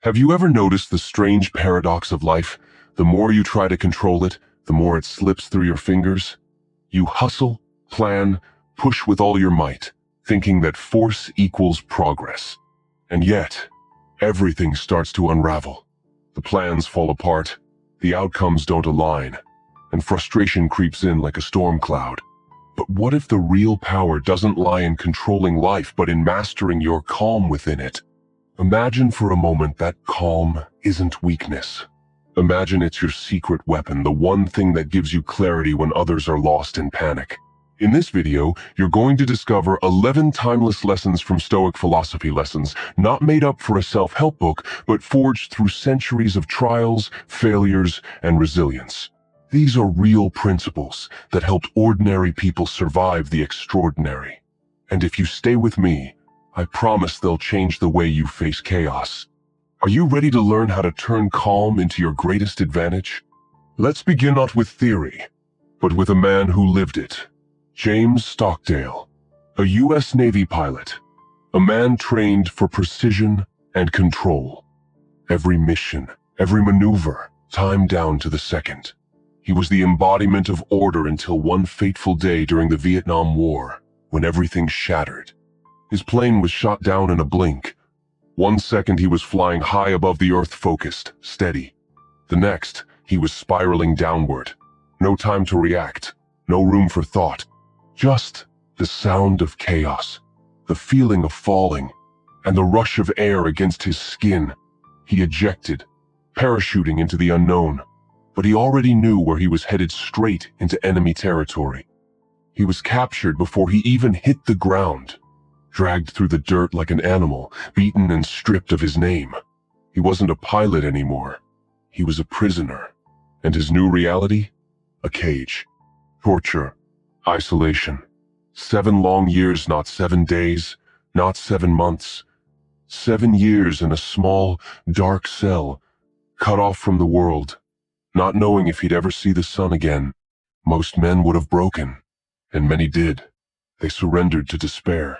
Have you ever noticed the strange paradox of life? The more you try to control it, the more it slips through your fingers. You hustle, plan, push with all your might, thinking that force equals progress. And yet, everything starts to unravel. The plans fall apart, the outcomes don't align, and frustration creeps in like a storm cloud. But what if the real power doesn't lie in controlling life, but in mastering your calm within it? Imagine for a moment that calm isn't weakness. Imagine it's your secret weapon, the one thing that gives you clarity when others are lost in panic. In this video, you're going to discover 11 timeless lessons from Stoic philosophy, lessons not made up for a self-help book, but forged through centuries of trials, failures, and resilience. These are real principles that helped ordinary people survive the extraordinary. And if you stay with me, I promise they'll change the way you face chaos. Are you ready to learn how to turn calm into your greatest advantage? Let's begin not with theory, but with a man who lived it. James Stockdale, a U.S. Navy pilot, a man trained for precision and control. Every mission, every maneuver, timed down to the second. He was the embodiment of order until one fateful day during the Vietnam War, when everything shattered. His plane was shot down in a blink. 1 second he was flying high above the earth, focused, steady. The next, he was spiraling downward. No time to react, no room for thought. Just the sound of chaos, the feeling of falling, and the rush of air against his skin. He ejected, parachuting into the unknown. But he already knew where he was headed, straight into enemy territory. He was captured before he even hit the ground, dragged through the dirt like an animal, beaten and stripped of his name. He wasn't a pilot anymore. He was a prisoner. And his new reality? A cage. Torture. Isolation. 7 long years, not 7 days, not 7 months. 7 years in a small, dark cell, cut off from the world, not knowing if he'd ever see the sun again. Most men would have broken, and many did. They surrendered to despair.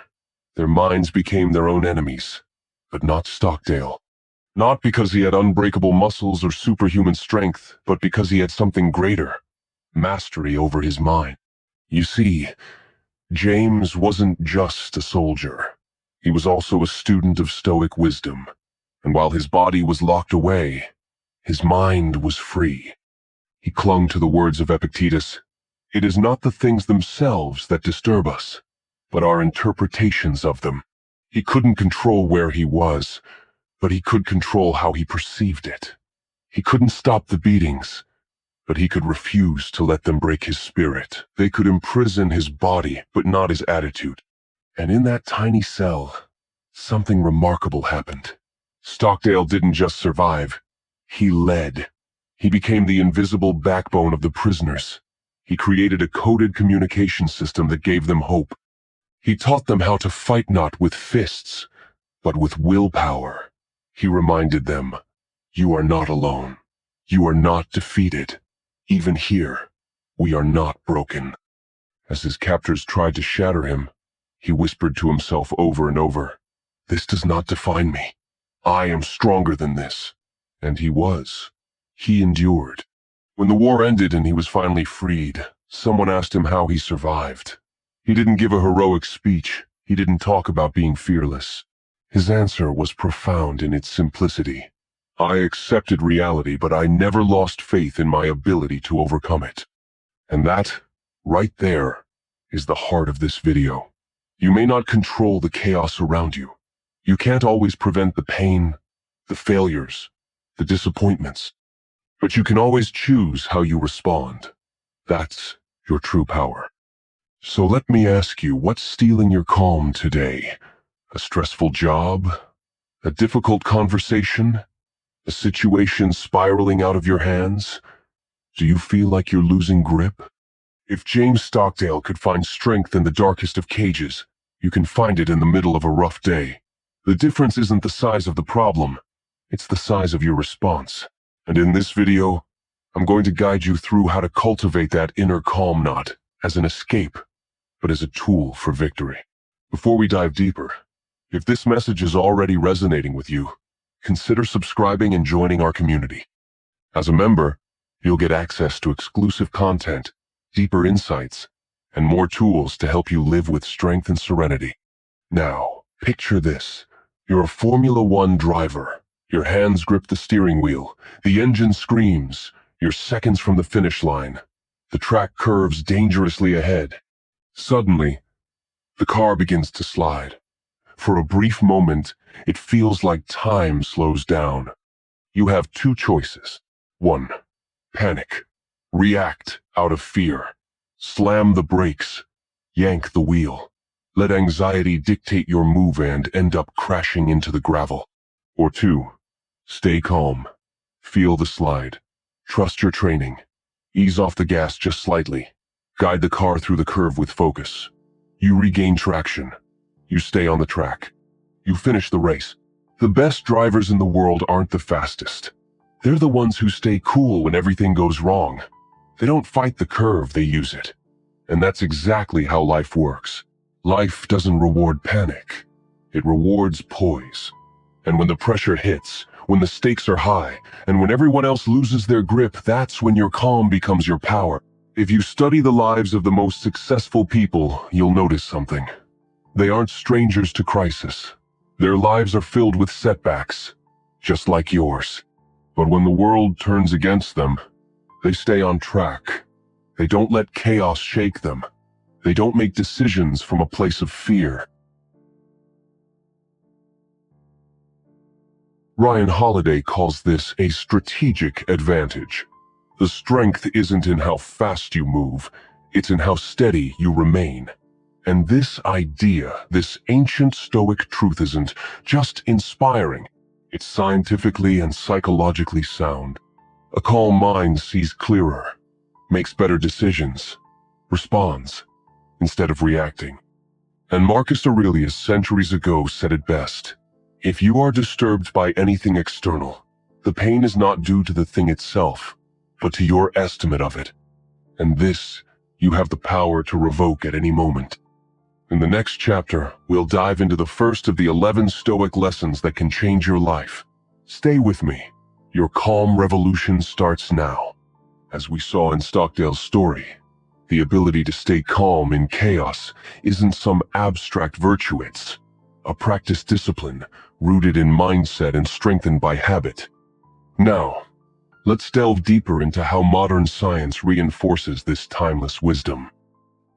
Their minds became their own enemies, but not Stockdale. Not because he had unbreakable muscles or superhuman strength, but because he had something greater, mastery over his mind. You see, James wasn't just a soldier. He was also a student of Stoic wisdom, and while his body was locked away, his mind was free. He clung to the words of Epictetus. It is not the things themselves that disturb us, but our interpretations of them. He couldn't control where he was, but he could control how he perceived it. He couldn't stop the beatings, but he could refuse to let them break his spirit. They could imprison his body, but not his attitude. And in that tiny cell, something remarkable happened. Stockdale didn't just survive. He led. He became the invisible backbone of the prisoners. He created a coded communication system that gave them hope. He taught them how to fight not with fists, but with willpower. He reminded them, you are not alone. You are not defeated. Even here, we are not broken. As his captors tried to shatter him, he whispered to himself over and over, this does not define me. I am stronger than this. And he was. He endured. When the war ended and he was finally freed, someone asked him how he survived. He didn't give a heroic speech. He didn't talk about being fearless. His answer was profound in its simplicity. I accepted reality, but I never lost faith in my ability to overcome it. And that, right there, is the heart of this video. You may not control the chaos around you. You can't always prevent the pain, the failures, the disappointments. But you can always choose how you respond. That's your true power. So let me ask you, what's stealing your calm today? A stressful job? A difficult conversation? A situation spiraling out of your hands? Do you feel like you're losing grip? If James Stockdale could find strength in the darkest of cages, you can find it in the middle of a rough day. The difference isn't the size of the problem, it's the size of your response. And in this video, I'm going to guide you through how to cultivate that inner calm, not as an escape, but as a tool for victory. Before we dive deeper, if this message is already resonating with you, consider subscribing and joining our community. As a member, you'll get access to exclusive content, deeper insights, and more tools to help you live with strength and serenity. Now, picture this. You're a Formula One driver. Your hands grip the steering wheel. The engine screams. You're seconds from the finish line. The track curves dangerously ahead. Suddenly, the car begins to slide. For a brief moment, it feels like time slows down. You have two choices. 1. Panic. React out of fear. Slam the brakes. Yank the wheel. Let anxiety dictate your move and end up crashing into the gravel. Or 2. Stay calm. Feel the slide. Trust your training. Ease off the gas just slightly. Guide the car through the curve with focus. You regain traction. You stay on the track. You finish the race. The best drivers in the world aren't the fastest. They're the ones who stay cool when everything goes wrong. They don't fight the curve, they use it. And that's exactly how life works. Life doesn't reward panic. It rewards poise. And when the pressure hits, when the stakes are high, and when everyone else loses their grip, that's when your calm becomes your power. If you study the lives of the most successful people, you'll notice something. They aren't strangers to crisis. Their lives are filled with setbacks, just like yours. But when the world turns against them, they stay on track. They don't let chaos shake them. They don't make decisions from a place of fear. Ryan Holiday calls this a strategic advantage. The strength isn't in how fast you move, it's in how steady you remain. And this idea, this ancient Stoic truth isn't just inspiring, it's scientifically and psychologically sound. A calm mind sees clearer, makes better decisions, responds, instead of reacting. And Marcus Aurelius centuries ago said it best. If you are disturbed by anything external, the pain is not due to the thing itself, but to your estimate of it. And this, you have the power to revoke at any moment. In the next chapter, we'll dive into the first of the 11 Stoic lessons that can change your life. Stay with me. Your calm revolution starts now. As we saw in Stockdale's story, the ability to stay calm in chaos isn't some abstract virtue, it's a practiced discipline rooted in mindset and strengthened by habit. Now, let's delve deeper into how modern science reinforces this timeless wisdom.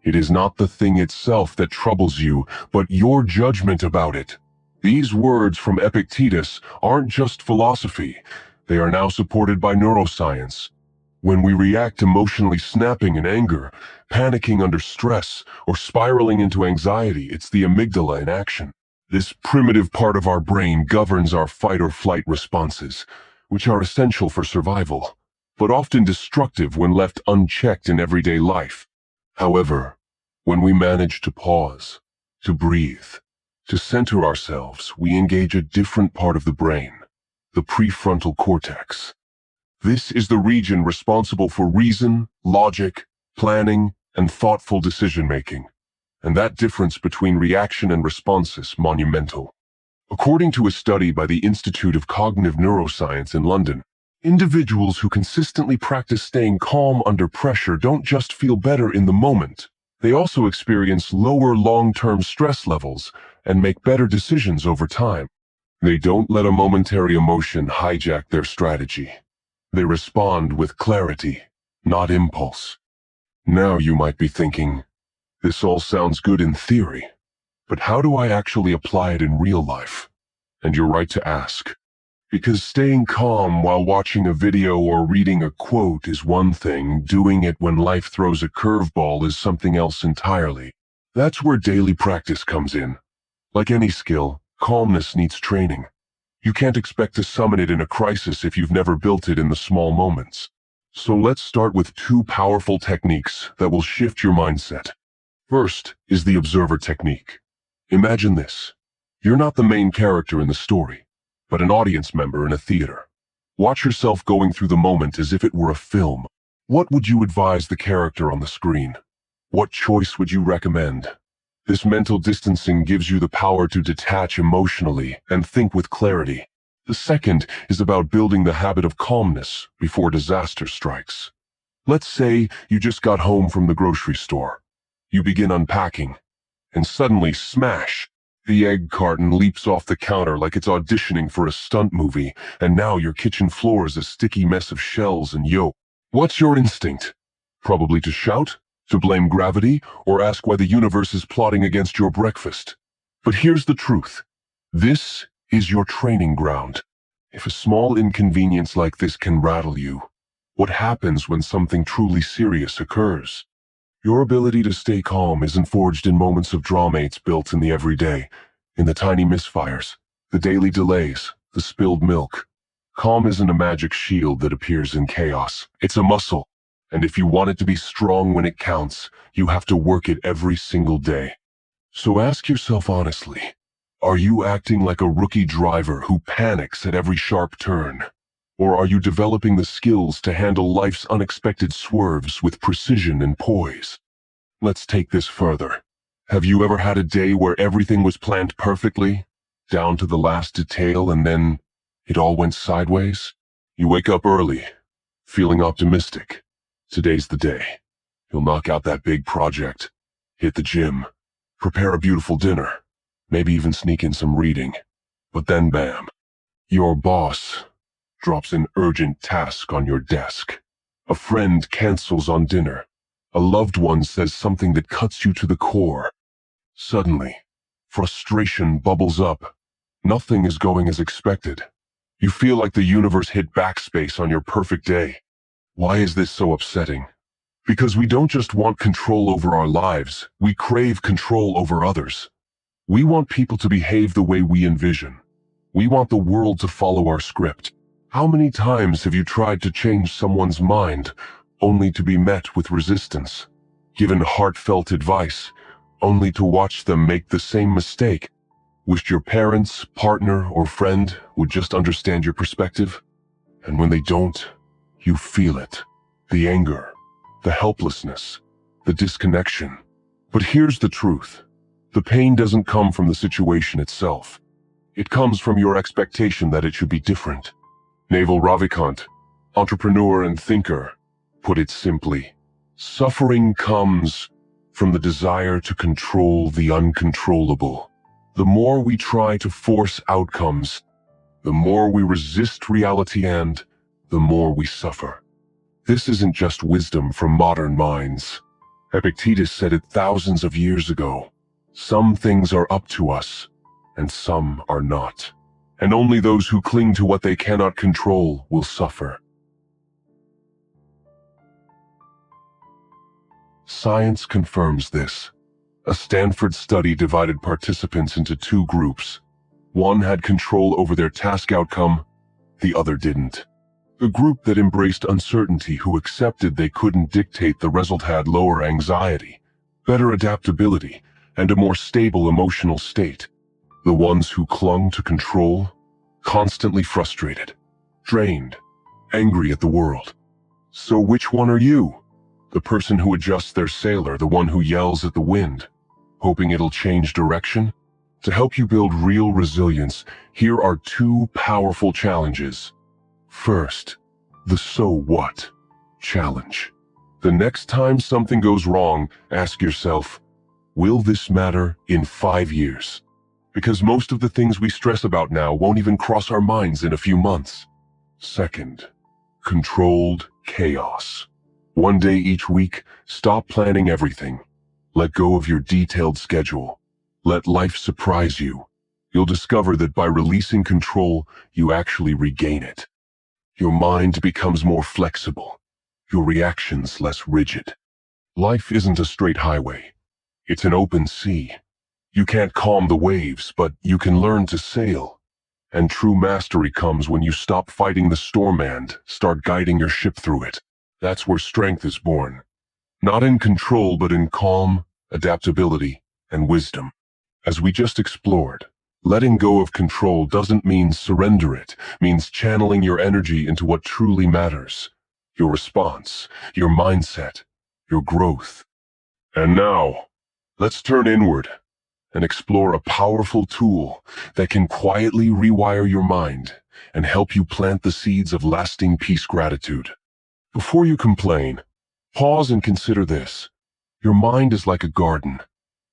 It is not the thing itself that troubles you, but your judgment about it. These words from Epictetus aren't just philosophy. They are now supported by neuroscience. When we react emotionally snapping in anger, panicking under stress, or spiraling into anxiety, it's the amygdala in action. This primitive part of our brain governs our fight or flight responses, which are essential for survival, but often destructive when left unchecked in everyday life. However, when we manage to pause, to breathe, to center ourselves, we engage a different part of the brain, the prefrontal cortex. This is the region responsible for reason, logic, planning, and thoughtful decision-making. And that difference between reaction and response is monumental. According to a study by the Institute of Cognitive Neuroscience in London, individuals who consistently practice staying calm under pressure don't just feel better in the moment, they also experience lower long-term stress levels and make better decisions over time. They don't let a momentary emotion hijack their strategy. They respond with clarity, not impulse. Now you might be thinking, this all sounds good in theory, but how do I actually apply it in real life? And you're right to ask. Because staying calm while watching a video or reading a quote is one thing, doing it when life throws a curveball is something else entirely. That's where daily practice comes in. Like any skill, calmness needs training. You can't expect to summon it in a crisis if you've never built it in the small moments. So let's start with 2 powerful techniques that will shift your mindset. First is the observer technique. Imagine this. You're not the main character in the story, but an audience member in a theater. Watch yourself going through the moment as if it were a film. What would you advise the character on the screen? What choice would you recommend? This mental distancing gives you the power to detach emotionally and think with clarity. The second is about building the habit of calmness before disaster strikes. Let's say you just got home from the grocery store. You begin unpacking, and suddenly, smash! The egg carton leaps off the counter like it's auditioning for a stunt movie, and now your kitchen floor is a sticky mess of shells and yolk. What's your instinct? Probably to shout, to blame gravity, or ask why the universe is plotting against your breakfast. But here's the truth. This is your training ground. If a small inconvenience like this can rattle you, what happens when something truly serious occurs? Your ability to stay calm isn't forged in moments of drama, it's built in the everyday, in the tiny misfires, the daily delays, the spilled milk. Calm isn't a magic shield that appears in chaos. It's a muscle. And if you want it to be strong when it counts, you have to work it every single day. So ask yourself honestly, are you acting like a rookie driver who panics at every sharp turn? Or are you developing the skills to handle life's unexpected swerves with precision and poise? Let's take this further. Have you ever had a day where everything was planned perfectly, down to the last detail, and then it all went sideways? You wake up early, feeling optimistic. Today's the day. You'll knock out that big project, hit the gym, prepare a beautiful dinner, maybe even sneak in some reading. But then bam, your boss drops an urgent task on your desk. A friend cancels on dinner. A loved one says something that cuts you to the core. Suddenly, frustration bubbles up. Nothing is going as expected. You feel like the universe hit backspace on your perfect day. Why is this so upsetting? Because we don't just want control over our lives, we crave control over others. We want people to behave the way we envision. We want the world to follow our script. How many times have you tried to change someone's mind, only to be met with resistance? Given heartfelt advice, only to watch them make the same mistake? Wished your parents, partner, or friend would just understand your perspective? And when they don't, you feel it. The anger, the helplessness, the disconnection. But here's the truth. The pain doesn't come from the situation itself. It comes from your expectation that it should be different. Naval Ravikant, entrepreneur and thinker, put it simply, suffering comes from the desire to control the uncontrollable. The more we try to force outcomes, the more we resist reality and the more we suffer. This isn't just wisdom from modern minds. Epictetus said it thousands of years ago. Some things are up to us, and some are not. And only those who cling to what they cannot control will suffer. Science confirms this. A Stanford study divided participants into two groups. One had control over their task outcome, the other didn't. The group that embraced uncertainty, who accepted they couldn't dictate the result, had lower anxiety, better adaptability, and a more stable emotional state. The ones who clung to control, constantly frustrated, drained, angry at the world. So which one are you? The person who adjusts their sail, or the one who yells at the wind, hoping it'll change direction? To help you build real resilience, here are two powerful challenges. First, the so what challenge. The next time something goes wrong, ask yourself, will this matter in 5 years? Because most of the things we stress about now won't even cross our minds in a few months. Second, controlled chaos. One day each week, stop planning everything. Let go of your detailed schedule. Let life surprise you. You'll discover that by releasing control, you actually regain it. Your mind becomes more flexible. Your reactions less rigid. Life isn't a straight highway. It's an open sea. You can't calm the waves, but you can learn to sail. And true mastery comes when you stop fighting the storm and start guiding your ship through it. That's where strength is born. Not in control, but in calm, adaptability, and wisdom. As we just explored, letting go of control doesn't mean surrender, it means channeling your energy into what truly matters. Your response, your mindset, your growth. And now, let's turn inward and explore a powerful tool that can quietly rewire your mind and help you plant the seeds of lasting peace gratitude. Before you complain, pause and consider this. Your mind is like a garden.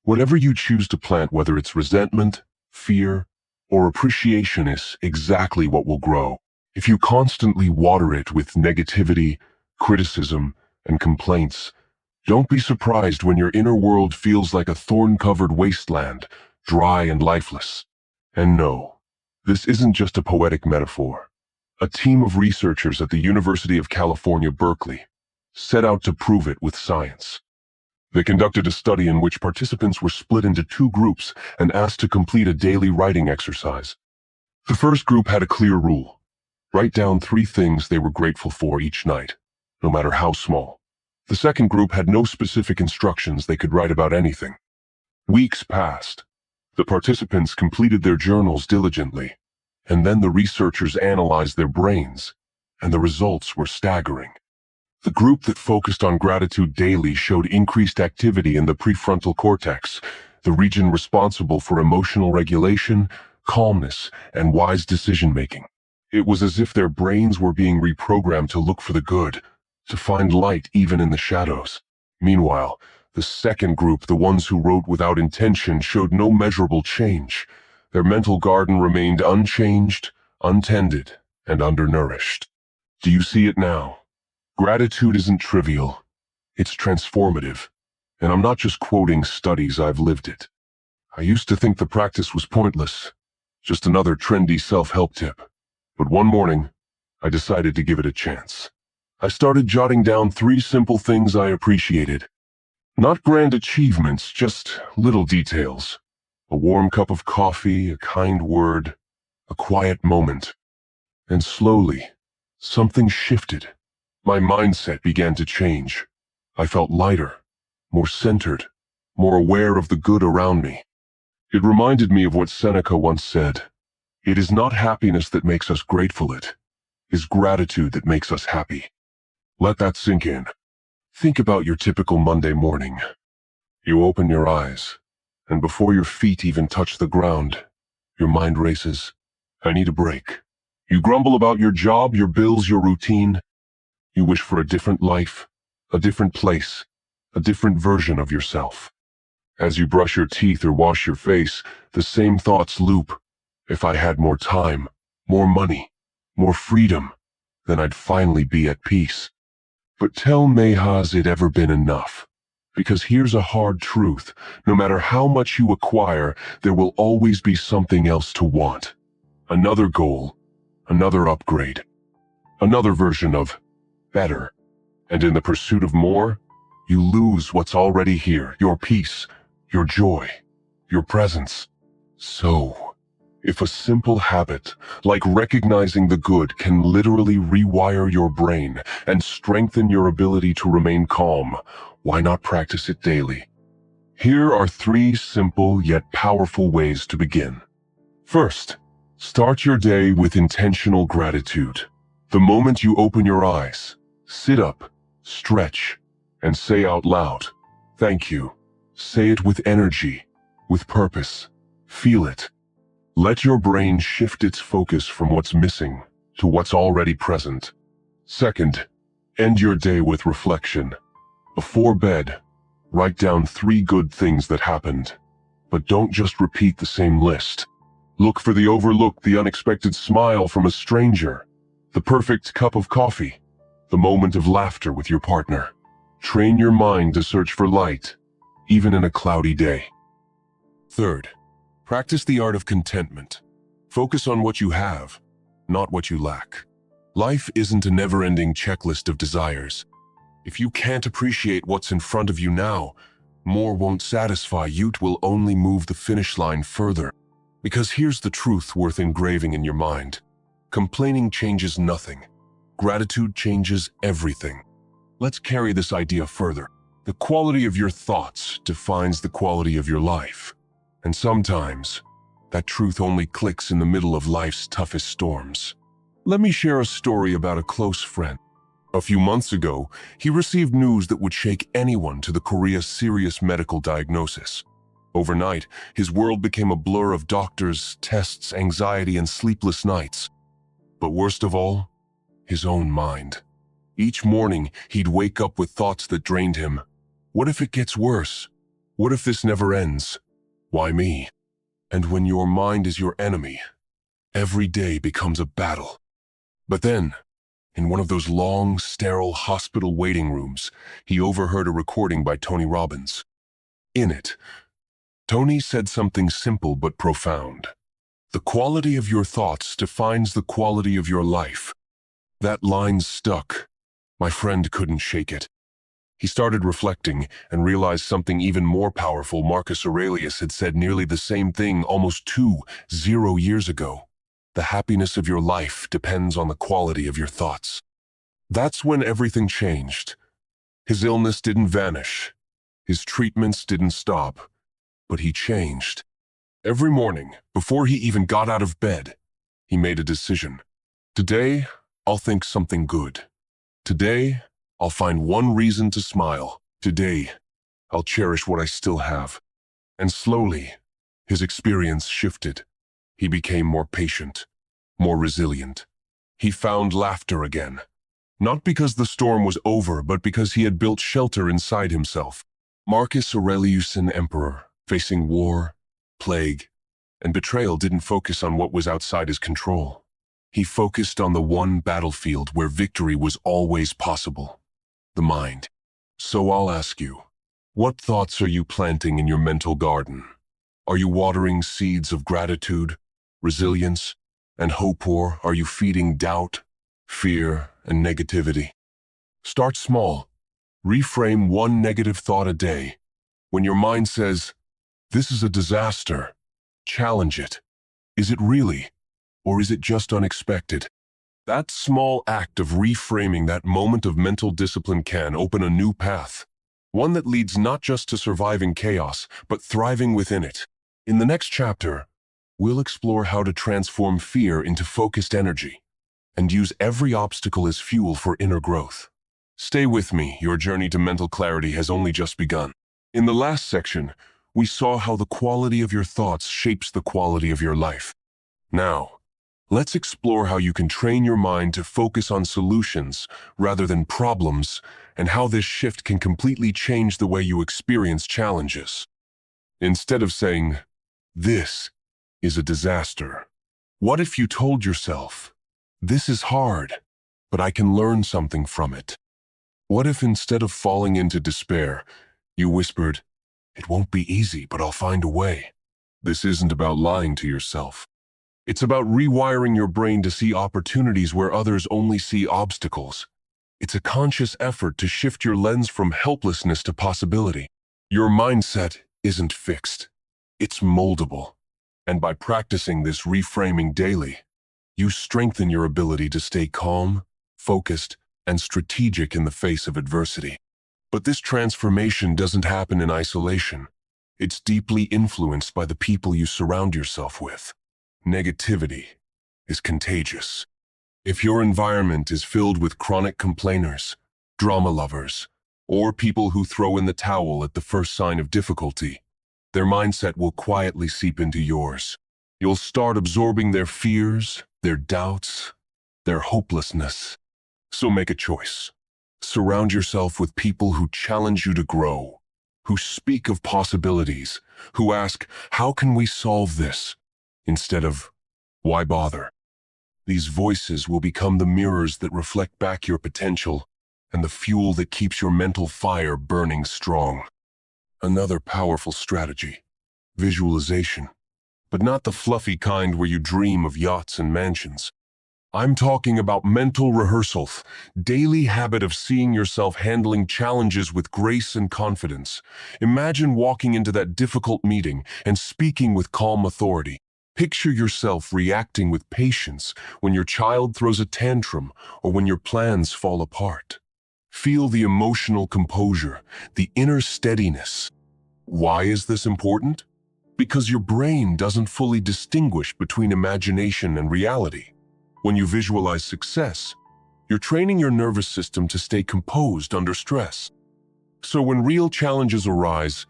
Whatever you choose to plant, whether it's resentment, fear, or appreciation, is exactly what will grow. If you constantly water it with negativity, criticism, and complaints, don't be surprised when your inner world feels like a thorn-covered wasteland, dry and lifeless. And no, this isn't just a poetic metaphor. A team of researchers at the University of California, Berkeley, set out to prove it with science. They conducted a study in which participants were split into two groups and asked to complete a daily writing exercise. The first group had a clear rule: write down 3 things they were grateful for each night, no matter how small. The second group had no specific instructions. They could write about anything. Weeks passed. The participants completed their journals diligently, and then the researchers analyzed their brains, and the results were staggering. The group that focused on gratitude daily showed increased activity in the prefrontal cortex, the region responsible for emotional regulation, calmness, and wise decision-making. It was as if their brains were being reprogrammed to look for the good, to find light even in the shadows. Meanwhile, the second group, the ones who wrote without intention, showed no measurable change. Their mental garden remained unchanged, untended, and undernourished. Do you see it now? Gratitude isn't trivial. It's transformative. And I'm not just quoting studies, I've lived it. I used to think the practice was pointless, just another trendy self-help tip. But one morning, I decided to give it a chance. I started jotting down 3 simple things I appreciated. Not grand achievements, just little details. A warm cup of coffee, a kind word, a quiet moment. And slowly, something shifted. My mindset began to change. I felt lighter, more centered, more aware of the good around me. It reminded me of what Seneca once said: "It is not happiness that makes us grateful, it is gratitude that makes us happy." Let that sink in. Think about your typical Monday morning. You open your eyes, and before your feet even touch the ground, your mind races. I need a break. You grumble about your job, your bills, your routine. You wish for a different life, a different place, a different version of yourself. As you brush your teeth or wash your face, the same thoughts loop. If I had more time, more money, more freedom, then I'd finally be at peace. But tell me, has it ever been enough? Because here's a hard truth: no matter how much you acquire, there will always be something else to want. Another goal, another upgrade, another version of better. And in the pursuit of more, you lose what's already here: your peace, your joy, your presence. So, if a simple habit, like recognizing the good, can literally rewire your brain and strengthen your ability to remain calm, why not practice it daily? Here are 3 simple yet powerful ways to begin. First, start your day with intentional gratitude. The moment you open your eyes, sit up, stretch, and say out loud, "Thank you." Say it with energy, with purpose. Feel it. Let your brain shift its focus from what's missing to what's already present. Second, end your day with reflection. Before bed, write down 3 good things that happened. But don't just repeat the same list. Look for the overlooked, the unexpected smile from a stranger, the perfect cup of coffee, the moment of laughter with your partner. Train your mind to search for light, even in a cloudy day. Third, practice the art of contentment. Focus on what you have, not what you lack. Life isn't a never-ending checklist of desires. If you can't appreciate what's in front of you now, more won't satisfy you. It will only move the finish line further. Because here's the truth worth engraving in your mind: complaining changes nothing. Gratitude changes everything. Let's carry this idea further. The quality of your thoughts defines the quality of your life. And sometimes, that truth only clicks in the middle of life's toughest storms. Let me share a story about a close friend. A few months ago, he received news that would shake anyone to the core: serious medical diagnosis. Overnight, his world became a blur of doctors, tests, anxiety, and sleepless nights. But worst of all, his own mind. Each morning, he'd wake up with thoughts that drained him. What if it gets worse? What if this never ends? Why me? And when your mind is your enemy, every day becomes a battle. But then, in one of those long, sterile hospital waiting rooms, he overheard a recording by Tony Robbins. In it, Tony said something simple but profound. The quality of your thoughts defines the quality of your life. That line stuck. My friend couldn't shake it. He started reflecting and realized something even more powerful. Marcus Aurelius had said nearly the same thing almost 20 years ago. The happiness of your life depends on the quality of your thoughts. That's when everything changed. His illness didn't vanish. His treatments didn't stop. But he changed. Every morning, before he even got out of bed, he made a decision. Today, I'll think something good. Today, I'll find one reason to smile. Today, I'll cherish what I still have. And slowly, his experience shifted. He became more patient, more resilient. He found laughter again. Not because the storm was over, but because he had built shelter inside himself. Marcus Aurelius, an emperor, facing war, plague, and betrayal, didn't focus on what was outside his control. He focused on the one battlefield where victory was always possible: the mind. So I'll ask you, what thoughts are you planting in your mental garden? Are you watering seeds of gratitude, resilience, and hope, or are you feeding doubt, fear, and negativity? Start small. Reframe one negative thought a day. When your mind says, "This is a disaster," challenge it. Is it really? Or is it just unexpected? That small act of reframing, that moment of mental discipline, can open a new path. One that leads not just to surviving chaos, but thriving within it. In the next chapter, we'll explore how to transform fear into focused energy and use every obstacle as fuel for inner growth. Stay with me, your journey to mental clarity has only just begun. In the last section, we saw how the quality of your thoughts shapes the quality of your life. Now, let's explore how you can train your mind to focus on solutions rather than problems, and how this shift can completely change the way you experience challenges. Instead of saying, "This is a disaster," what if you told yourself, "This is hard, but I can learn something from it"? What if instead of falling into despair, you whispered, "It won't be easy, but I'll find a way"? This isn't about lying to yourself. It's about rewiring your brain to see opportunities where others only see obstacles. It's a conscious effort to shift your lens from helplessness to possibility. Your mindset isn't fixed. It's moldable. And by practicing this reframing daily, you strengthen your ability to stay calm, focused, and strategic in the face of adversity. But this transformation doesn't happen in isolation. It's deeply influenced by the people you surround yourself with. Negativity is contagious. If your environment is filled with chronic complainers, drama lovers, or people who throw in the towel at the first sign of difficulty, their mindset will quietly seep into yours. You'll start absorbing their fears, their doubts, their hopelessness. So make a choice. Surround yourself with people who challenge you to grow, who speak of possibilities, who ask, "How can we solve this?" instead of, "Why bother?" These voices will become the mirrors that reflect back your potential and the fuel that keeps your mental fire burning strong. Another powerful strategy: visualization. But not the fluffy kind where you dream of yachts and mansions. I'm talking about mental rehearsal, daily habit of seeing yourself handling challenges with grace and confidence. Imagine walking into that difficult meeting and speaking with calm authority. Picture yourself reacting with patience when your child throws a tantrum or when your plans fall apart. Feel the emotional composure, the inner steadiness. Why is this important? Because your brain doesn't fully distinguish between imagination and reality. When you visualize success, you're training your nervous system to stay composed under stress. So when real challenges arise,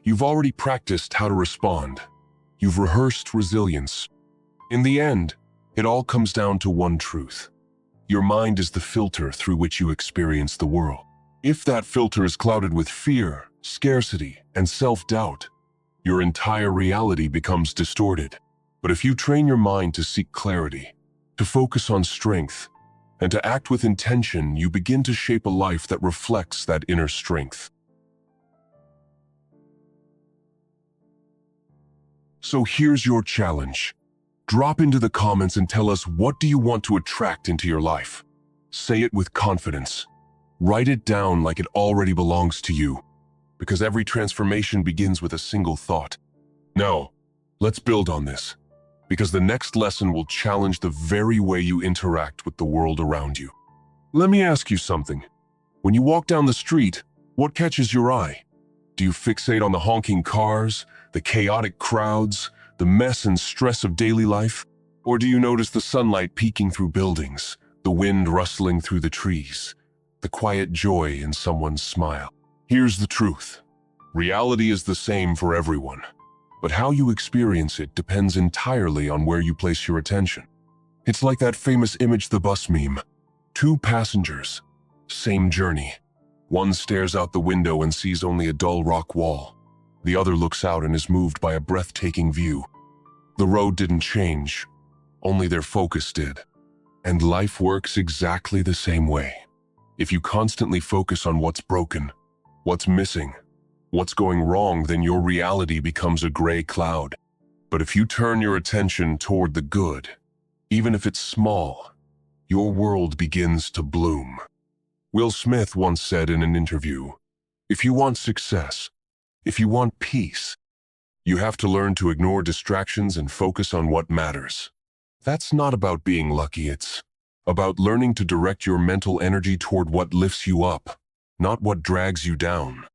You've already practiced how to respond. You've rehearsed resilience. In the end, it all comes down to one truth. Your mind is the filter through which you experience the world. If that filter is clouded with fear, scarcity, and self-doubt, your entire reality becomes distorted. But if you train your mind to seek clarity, to focus on strength, and to act with intention, you begin to shape a life that reflects that inner strength. So here's your challenge. Drop into the comments and tell us, what do you want to attract into your life? Say it with confidence. Write it down like it already belongs to you, because every transformation begins with a single thought. Now, let's build on this, because the next lesson will challenge the very way you interact with the world around you. Let me ask you something. When you walk down the street, what catches your eye? Do you fixate on the honking cars, the chaotic crowds, the mess and stress of daily life? Or do you notice the sunlight peeking through buildings, the wind rustling through the trees, the quiet joy in someone's smile? Here's the truth. Reality is the same for everyone, but how you experience it depends entirely on where you place your attention. It's like that famous image, the bus meme. Two passengers, same journey. One stares out the window and sees only a dull rock wall. The other looks out and is moved by a breathtaking view. The road didn't change, only their focus did. And life works exactly the same way. If you constantly focus on what's broken, what's missing, what's going wrong, then your reality becomes a gray cloud. But if you turn your attention toward the good, even if it's small, your world begins to bloom. Will Smith once said in an interview, "If you want success, if you want peace, you have to learn to ignore distractions and focus on what matters." That's not about being lucky, it's about learning to direct your mental energy toward what lifts you up, not what drags you down.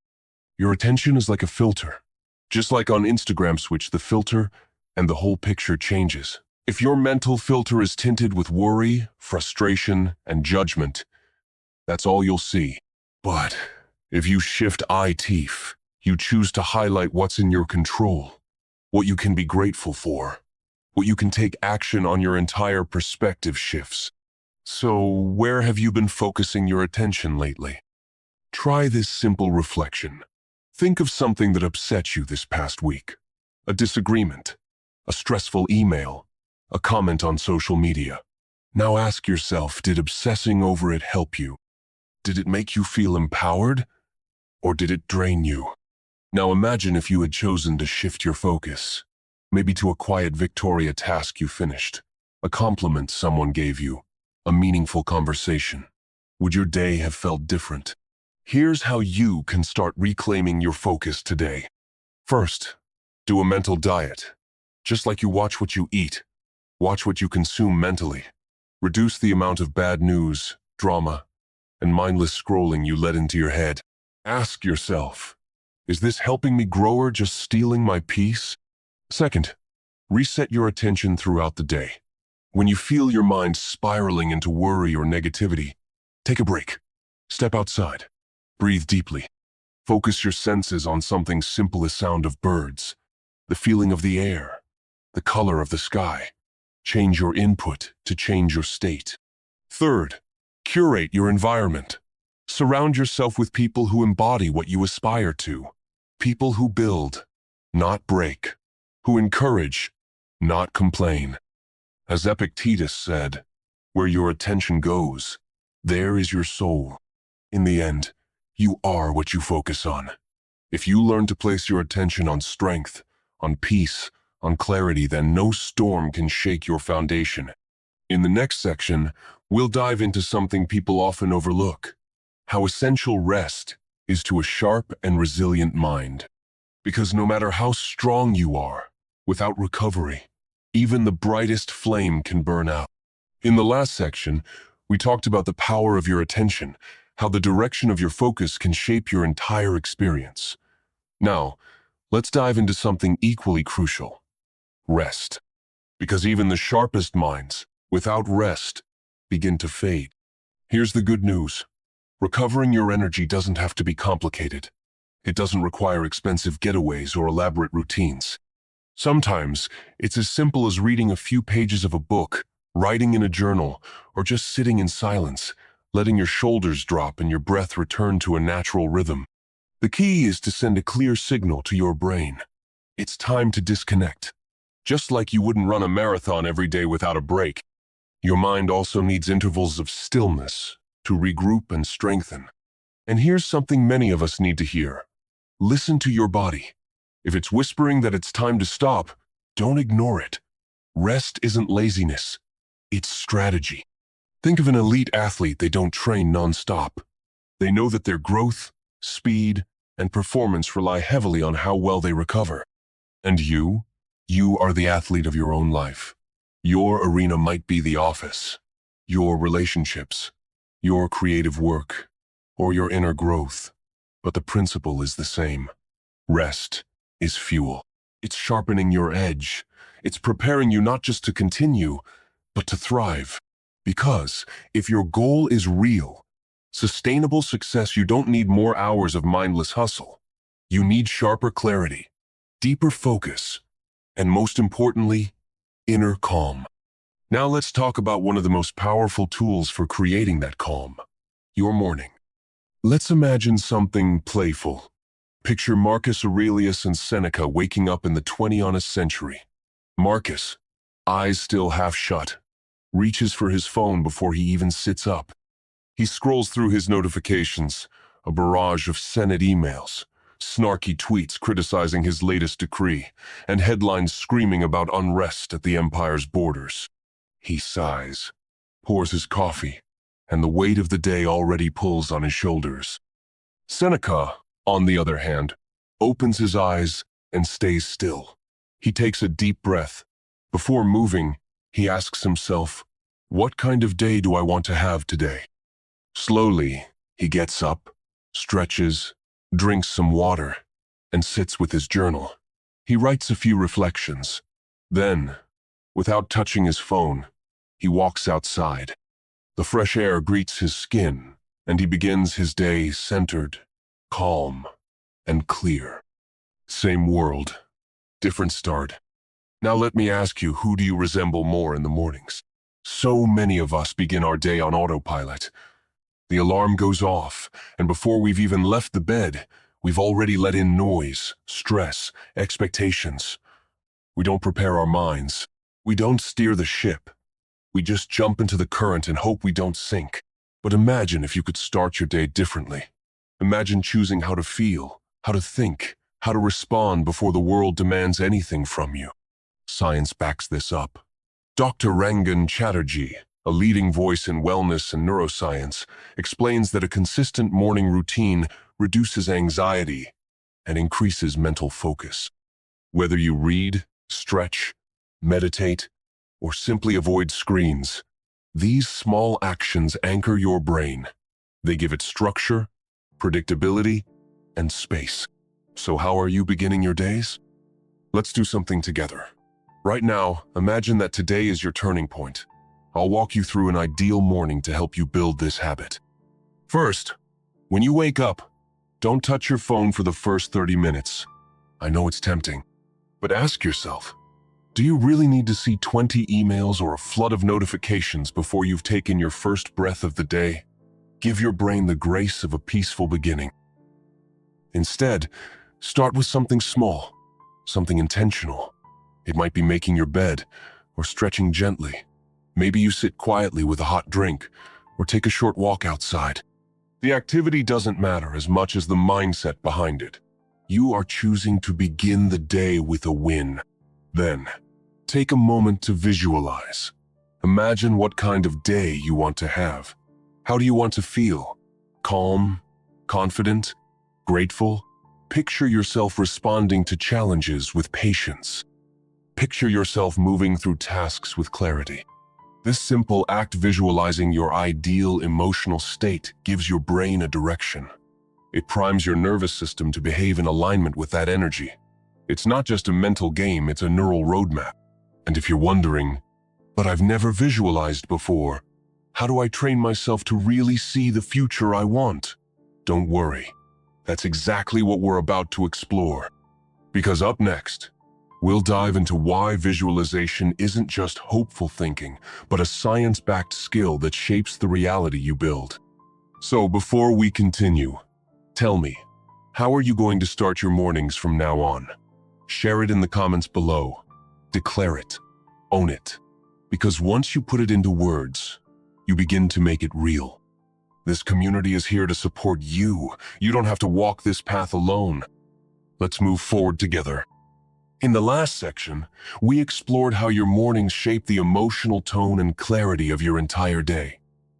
Your attention is like a filter. Just like on Instagram, switch the filter and the whole picture changes. If your mental filter is tinted with worry, frustration, and judgment, that's all you'll see. But if you shift eye-teeth, you choose to highlight what's in your control, what you can be grateful for, what you can take action on, your entire perspective shifts. So where have you been focusing your attention lately? Try this simple reflection. Think of something that upset you this past week. A disagreement, a stressful email, a comment on social media. Now ask yourself, did obsessing over it help you? Did it make you feel empowered? Or did it drain you? Now imagine if you had chosen to shift your focus, maybe to a quiet victory, a task you finished, a compliment someone gave you, a meaningful conversation. Would your day have felt different? Here's how you can start reclaiming your focus today. First, do a mental diet. Just like you watch what you eat, watch what you consume mentally. Reduce the amount of bad news, drama, and mindless scrolling you let into your head. Ask yourself, is this helping me grow or just stealing my peace? Second, reset your attention throughout the day. When you feel your mind spiraling into worry or negativity, take a break. Step outside. Breathe deeply. Focus your senses on something simple as sound of birds, the feeling of the air, the color of the sky. Change your input to change your state. Third, curate your environment. Surround yourself with people who embody what you aspire to. People who build, not break. Who encourage, not complain. As Epictetus said, where your attention goes, there is your soul. In the end, you are what you focus on. If you learn to place your attention on strength, on peace, on clarity, then no storm can shake your foundation. In the next section, we'll dive into something people often overlook: how essential rest is to a sharp and resilient mind. Because no matter how strong you are, without recovery, even the brightest flame can burn out. In the last section, we talked about the power of your attention, how the direction of your focus can shape your entire experience. Now, let's dive into something equally crucial: rest. Because even the sharpest minds, without rest, begin to fade. Here's the good news. Recovering your energy doesn't have to be complicated. It doesn't require expensive getaways or elaborate routines. Sometimes, it's as simple as reading a few pages of a book, writing in a journal, or just sitting in silence, letting your shoulders drop and your breath return to a natural rhythm. The key is to send a clear signal to your brain. It's time to disconnect. Just like you wouldn't run a marathon every day without a break, your mind also needs intervals of stillness to regroup and strengthen. And here's something many of us need to hear. Listen to your body. If it's whispering that it's time to stop, don't ignore it. Rest isn't laziness. It's strategy. Think of an elite athlete. They don't train non-stop. They know that their growth, speed, and performance rely heavily on how well they recover. And you are the athlete of your own life. Your arena might be the office, your relationships, your creative work, or your inner growth. But the principle is the same. Rest is fuel. It's sharpening your edge. It's preparing you not just to continue, but to thrive. Because if your goal is real, sustainable success, you don't need more hours of mindless hustle. You need sharper clarity, deeper focus, and most importantly, inner calm. Now let's talk about one of the most powerful tools for creating that calm, your morning. Let's imagine something playful. Picture Marcus Aurelius and Seneca waking up in the 20th century. Marcus, eyes still half shut, reaches for his phone before he even sits up. He scrolls through his notifications, a barrage of Senate emails, snarky tweets criticizing his latest decree, and headlines screaming about unrest at the empire's borders. He sighs, pours his coffee, and the weight of the day already pulls on his shoulders. Seneca, on the other hand, opens his eyes and stays still. He takes a deep breath. Before moving, he asks himself, what kind of day do I want to have today? Slowly, he gets up, stretches, drinks some water, and sits with his journal. He writes a few reflections. Then, without touching his phone, he walks outside. The fresh air greets his skin, and he begins his day centered, calm, and clear. Same world, different start. Now let me ask you, who do you resemble more in the mornings? So many of us begin our day on autopilot. The alarm goes off, and before we've even left the bed, we've already let in noise, stress, expectations. We don't prepare our minds. We don't steer the ship. We just jump into the current and hope we don't sink. But imagine if you could start your day differently. Imagine choosing how to feel, how to think, how to respond before the world demands anything from you. Science backs this up. Dr. Rangan Chatterjee, a leading voice in wellness and neuroscience, explains that a consistent morning routine reduces anxiety and increases mental focus. Whether you read, stretch, meditate, or simply avoid screens, these small actions anchor your brain. They give it structure, predictability, and space. So how are you beginning your days? Let's do something together. Right now, imagine that today is your turning point. I'll walk you through an ideal morning to help you build this habit. First, when you wake up, don't touch your phone for the first 30 minutes. I know it's tempting, but ask yourself, do you really need to see 20 emails or a flood of notifications before you've taken your first breath of the day? Give your brain the grace of a peaceful beginning. Instead, start with something small, something intentional. It might be making your bed or stretching gently. Maybe you sit quietly with a hot drink or take a short walk outside. The activity doesn't matter as much as the mindset behind it. You are choosing to begin the day with a win. Then, take a moment to visualize. Imagine what kind of day you want to have. How do you want to feel? Calm? Confident? Grateful? Picture yourself responding to challenges with patience. Picture yourself moving through tasks with clarity. This simple act, visualizing your ideal emotional state, gives your brain a direction. It primes your nervous system to behave in alignment with that energy. It's not just a mental game, it's a neural roadmap. And if you're wondering, but I've never visualized before, how do I train myself to really see the future I want? Don't worry. That's exactly what we're about to explore. Because up next, we'll dive into why visualization isn't just hopeful thinking, but a science-backed skill that shapes the reality you build. So before we continue, tell me, how are you going to start your mornings from now on? Share it in the comments below. Declare it. Own it. Because once you put it into words, you begin to make it real. This community is here to support you. You don't have to walk this path alone. Let's move forward together. In the last section, we explored how your mornings shape the emotional tone and clarity of your entire day.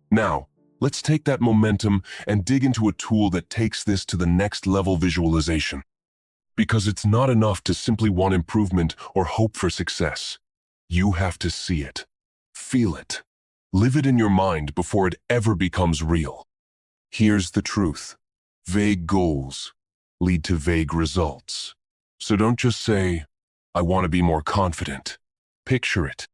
Now, let's take that momentum and dig into a tool that takes this to the next level: visualization. Because it's not enough to simply want improvement or hope for success. You have to see it, feel it, live it in your mind before it ever becomes real. Here's the truth. Vague goals lead to vague results. So don't just say, "I want to be more confident." Picture it.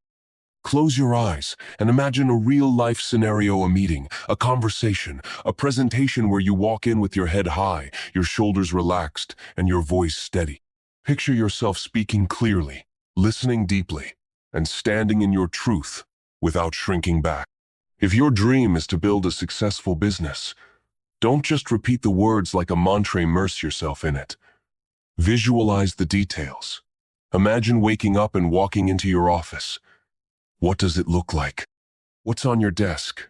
Close your eyes and imagine a real-life scenario: a meeting, a conversation, a presentation where you walk in with your head high, your shoulders relaxed, and your voice steady. Picture yourself speaking clearly, listening deeply, and standing in your truth without shrinking back. If your dream is to build a successful business, don't just repeat the words like a mantra, immerse yourself in it. Visualize the details. Imagine waking up and walking into your office. What does it look like? What's on your desk?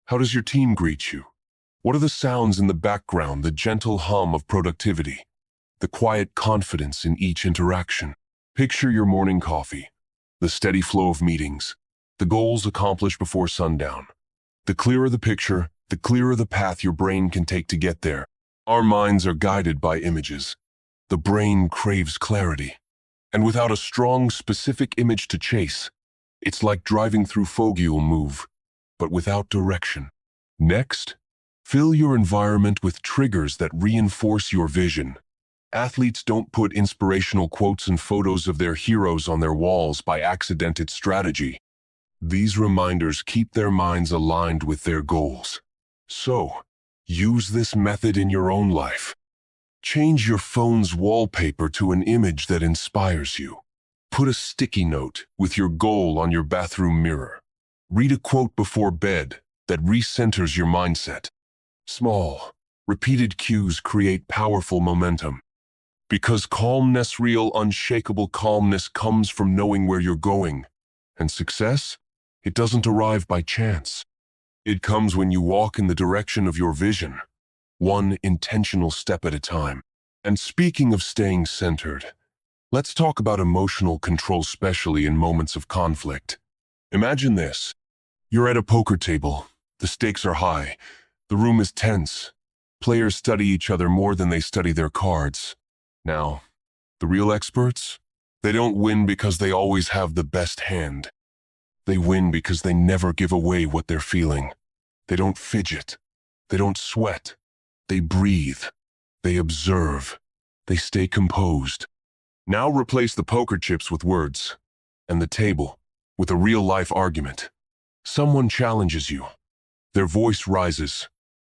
How does your team greet you? What are the sounds in the background, the gentle hum of productivity, the quiet confidence in each interaction? Picture your morning coffee, the steady flow of meetings, the goals accomplished before sundown. The clearer the picture, the clearer the path your brain can take to get there. Our minds are guided by images. The brain craves clarity. And without a strong, specific image to chase, it's like driving through fog. You'll move, but without direction. Next, fill your environment with triggers that reinforce your vision. Athletes don't put inspirational quotes and photos of their heroes on their walls by accident. It's strategy. These reminders keep their minds aligned with their goals. So, use this method in your own life. Change your phone's wallpaper to an image that inspires you. Put a sticky note with your goal on your bathroom mirror. Read a quote before bed that recenters your mindset. Small, repeated cues create powerful momentum. Because calmness, real, unshakable calmness, comes from knowing where you're going. And success? It doesn't arrive by chance. It comes when you walk in the direction of your vision, one intentional step at a time. And speaking of staying centered, let's talk about emotional control, especially in moments of conflict. Imagine this. You're at a poker table. The stakes are high. The room is tense. Players study each other more than they study their cards. Now, the real experts? They don't win because they always have the best hand. They win because they never give away what they're feeling. They don't fidget. They don't sweat. They breathe. They observe. They stay composed. Now replace the poker chips with words, and the table with a real-life argument. Someone challenges you. Their voice rises.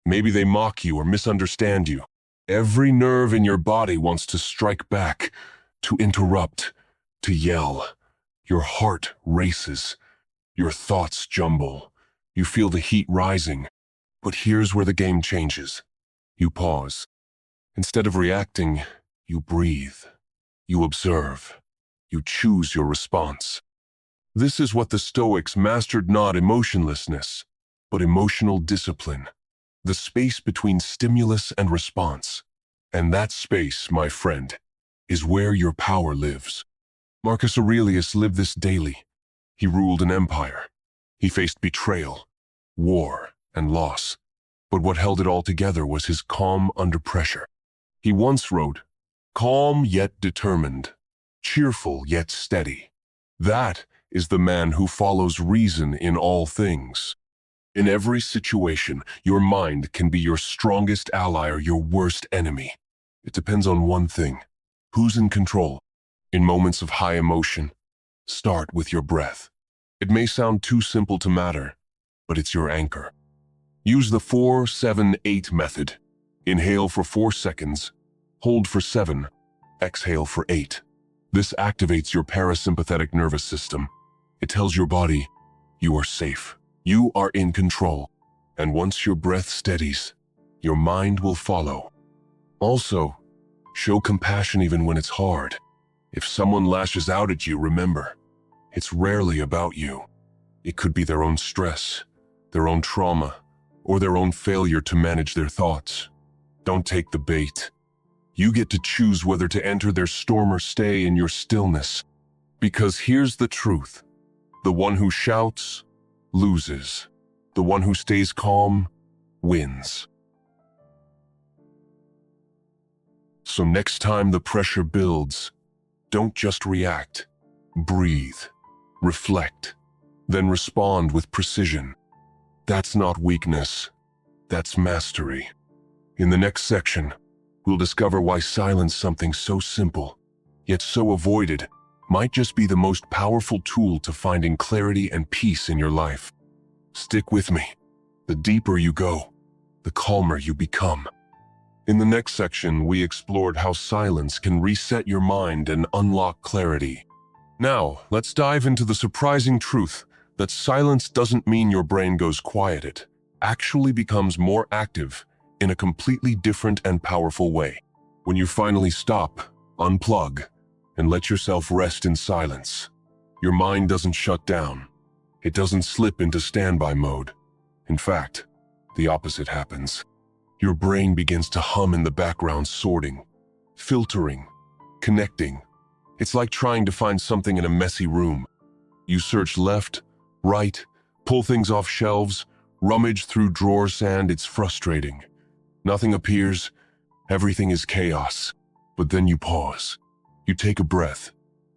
Maybe they mock you or misunderstand you. Every nerve in your body wants to strike back, to interrupt, to yell. Your heart races. Your thoughts jumble. You feel the heat rising. But here's where the game changes. You pause. Instead of reacting, you breathe. You observe. You choose your response. This is what the Stoics mastered: not emotionlessness, but emotional discipline. The space between stimulus and response. And that space, my friend, is where your power lives. Marcus Aurelius lived this daily. He ruled an empire. He faced betrayal, war, and loss. But what held it all together was his calm under pressure. He once wrote, "Calm yet determined, cheerful yet steady. That is the man who follows reason in all things." In every situation, your mind can be your strongest ally or your worst enemy. It depends on one thing: who's in control. In moments of high emotion, start with your breath. It may sound too simple to matter, but it's your anchor. Use the 4-7-8 method. Inhale for 4 seconds, hold for 7, exhale for 8. This activates your parasympathetic nervous system. It tells your body, you are safe, you are in control. And once your breath steadies, your mind will follow. Also, show compassion even when it's hard. If someone lashes out at you, remember, it's rarely about you. It could be their own stress, their own trauma, or their own failure to manage their thoughts. Don't take the bait. You get to choose whether to enter their storm or stay in your stillness. Because here's the truth. The one who shouts, loses. The one who stays calm, wins. So next time the pressure builds, don't just react. Breathe, reflect, then respond with precision. That's not weakness. That's mastery. In the next section, we'll discover why silence, something so simple, yet so avoided, might just be the most powerful tool to finding clarity and peace in your life. Stick with me. The deeper you go, the calmer you become. In the next section, we explored how silence can reset your mind and unlock clarity. Now, let's dive into the surprising truth that silence doesn't mean your brain goes quiet. It actually becomes more active in a completely different and powerful way. When you finally stop, unplug, and let yourself rest in silence, your mind doesn't shut down. It doesn't slip into standby mode. In fact, the opposite happens. Your brain begins to hum in the background, sorting, filtering, connecting. It's like trying to find something in a messy room. You search left, right, pull things off shelves, rummage through drawers, and it's frustrating. Nothing appears, everything is chaos. But then you pause. You take a breath.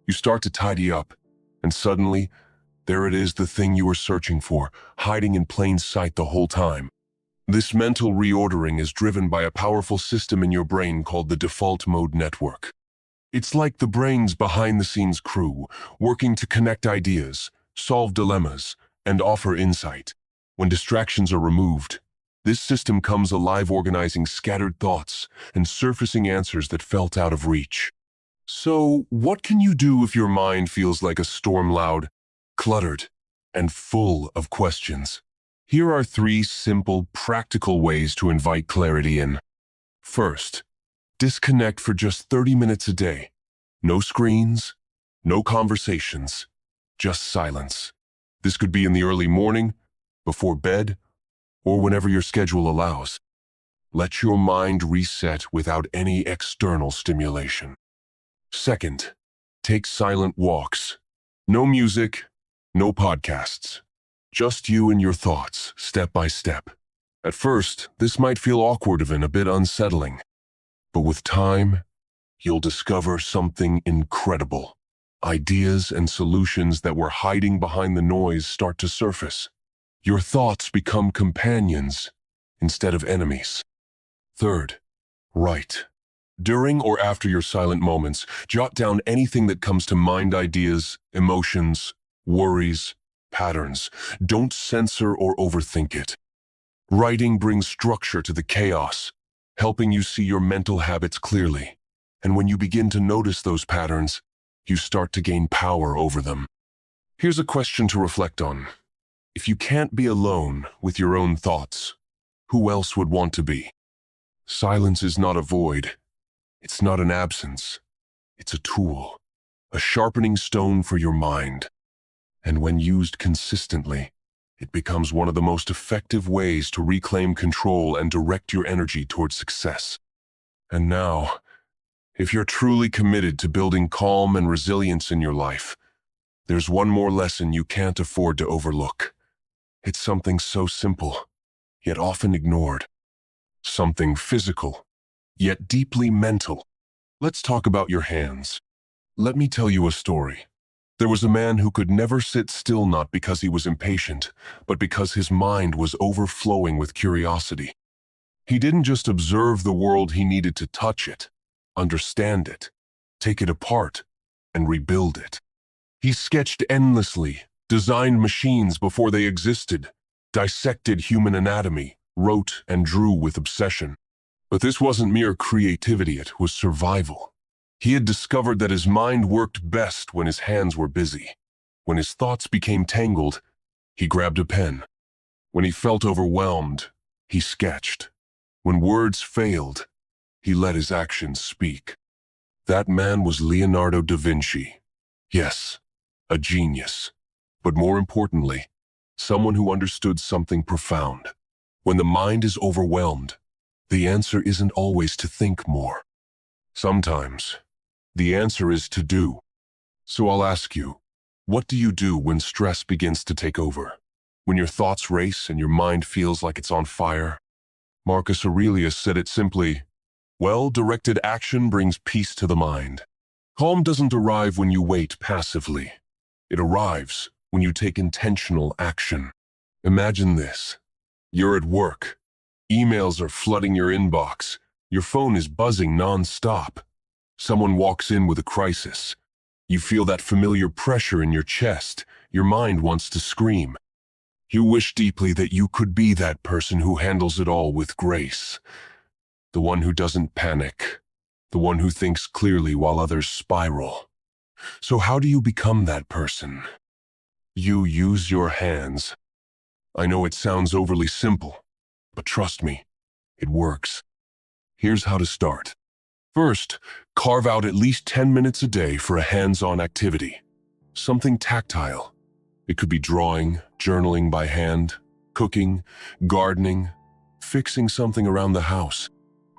You start to tidy up, and suddenly, there it is, the thing you were searching for, hiding in plain sight the whole time. This mental reordering is driven by a powerful system in your brain called the default mode network. It's like the brain's behind-the-scenes crew, working to connect ideas, solve dilemmas, and offer insight. When distractions are removed, this system comes alive, organizing scattered thoughts and surfacing answers that felt out of reach. So, what can you do if your mind feels like a storm, loud, cluttered, and full of questions? Here are 3 simple, practical ways to invite clarity in. First, disconnect for just 30 minutes a day. No screens, no conversations, just silence. This could be in the early morning, before bed, or whenever your schedule allows. Let your mind reset without any external stimulation. Second, take silent walks. No music, no podcasts. Just you and your thoughts, step by step. At first, this might feel awkward and a bit unsettling. But with time, you'll discover something incredible. Ideas and solutions that were hiding behind the noise start to surface. Your thoughts become companions instead of enemies. Third, write. During or after your silent moments, jot down anything that comes to mind: ideas, emotions, worries, patterns. Don't censor or overthink it. Writing brings structure to the chaos, helping you see your mental habits clearly. And when you begin to notice those patterns, you start to gain power over them. Here's a question to reflect on. If you can't be alone with your own thoughts, who else would want to be? Silence is not a void. It's not an absence. It's a tool, a sharpening stone for your mind. And when used consistently, it becomes one of the most effective ways to reclaim control and direct your energy towards success. And now, if you're truly committed to building calm and resilience in your life, there's one more lesson you can't afford to overlook. It's something so simple, yet often ignored. Something physical, yet deeply mental. Let's talk about your hands. Let me tell you a story. There was a man who could never sit still, not because he was impatient, but because his mind was overflowing with curiosity. He didn't just observe the world, he needed to touch it, understand it, take it apart, and rebuild it. He sketched endlessly, designed machines before they existed, dissected human anatomy, wrote and drew with obsession. But this wasn't mere creativity, it was survival. He had discovered that his mind worked best when his hands were busy. When his thoughts became tangled, he grabbed a pen. When he felt overwhelmed, he sketched. When words failed, he let his actions speak. That man was Leonardo da Vinci. Yes, a genius. But more importantly, someone who understood something profound. When the mind is overwhelmed, the answer isn't always to think more. Sometimes, the answer is to do. So I'll ask you, what do you do when stress begins to take over? When your thoughts race and your mind feels like it's on fire? Marcus Aurelius said it simply, well-directed action brings peace to the mind. Calm doesn't arrive when you wait passively. It arrives when you take intentional action. Imagine this. You're at work. Emails are flooding your inbox. Your phone is buzzing non-stop. Someone walks in with a crisis. You feel that familiar pressure in your chest. Your mind wants to scream. You wish deeply that you could be that person who handles it all with grace. The one who doesn't panic. The one who thinks clearly while others spiral. So how do you become that person? You use your hands. I know it sounds overly simple, but trust me, it works. Here's how to start. First, carve out at least 10 minutes a day for a hands-on activity. Something tactile. It could be drawing, journaling by hand, cooking, gardening, fixing something around the house.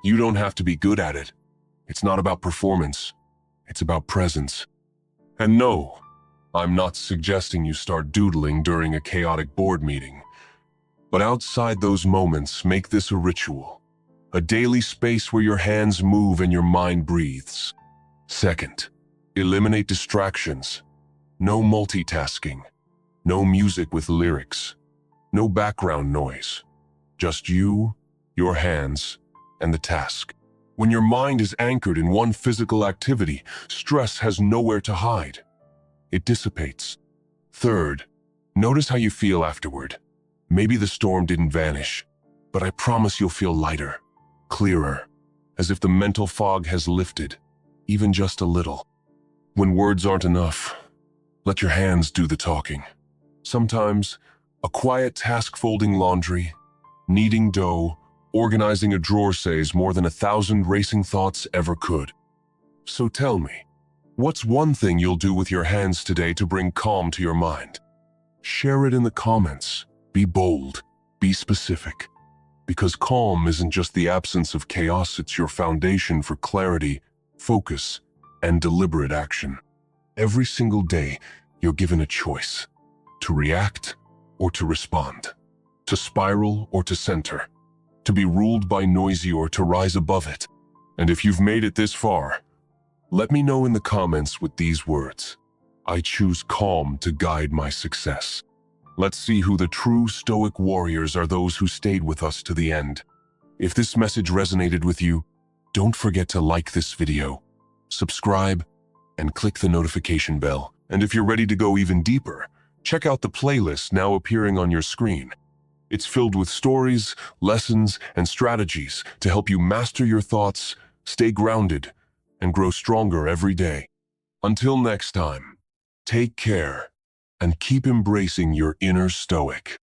You don't have to be good at it. It's not about performance. It's about presence. And no, I'm not suggesting you start doodling during a chaotic board meeting. But outside those moments, make this a ritual. A daily space where your hands move and your mind breathes. Second, eliminate distractions. No multitasking. No music with lyrics. No background noise. Just you, your hands, and the task. When your mind is anchored in one physical activity, stress has nowhere to hide. It dissipates. Third, notice how you feel afterward. Maybe the storm didn't vanish, but I promise you'll feel lighter, clearer, as if the mental fog has lifted, even just a little. When words aren't enough, let your hands do the talking. Sometimes, a quiet task folding laundry, kneading dough, organizing a drawer says more than 1,000 racing thoughts ever could. So tell me, what's one thing you'll do with your hands today to bring calm to your mind? Share it in the comments. Be bold. Be specific. Because calm isn't just the absence of chaos, it's your foundation for clarity, focus, and deliberate action. Every single day, you're given a choice. To react or to respond. To spiral or to center. To be ruled by noisy or to rise above it. And if you've made it this far, let me know in the comments with these words. I choose calm to guide my success. Let's see who the true Stoic warriors are, those who stayed with us to the end. If this message resonated with you, don't forget to like this video, subscribe, and click the notification bell. And if you're ready to go even deeper, check out the playlist now appearing on your screen. It's filled with stories, lessons, and strategies to help you master your thoughts, stay grounded, and grow stronger every day. Until next time, take care and keep embracing your inner Stoic.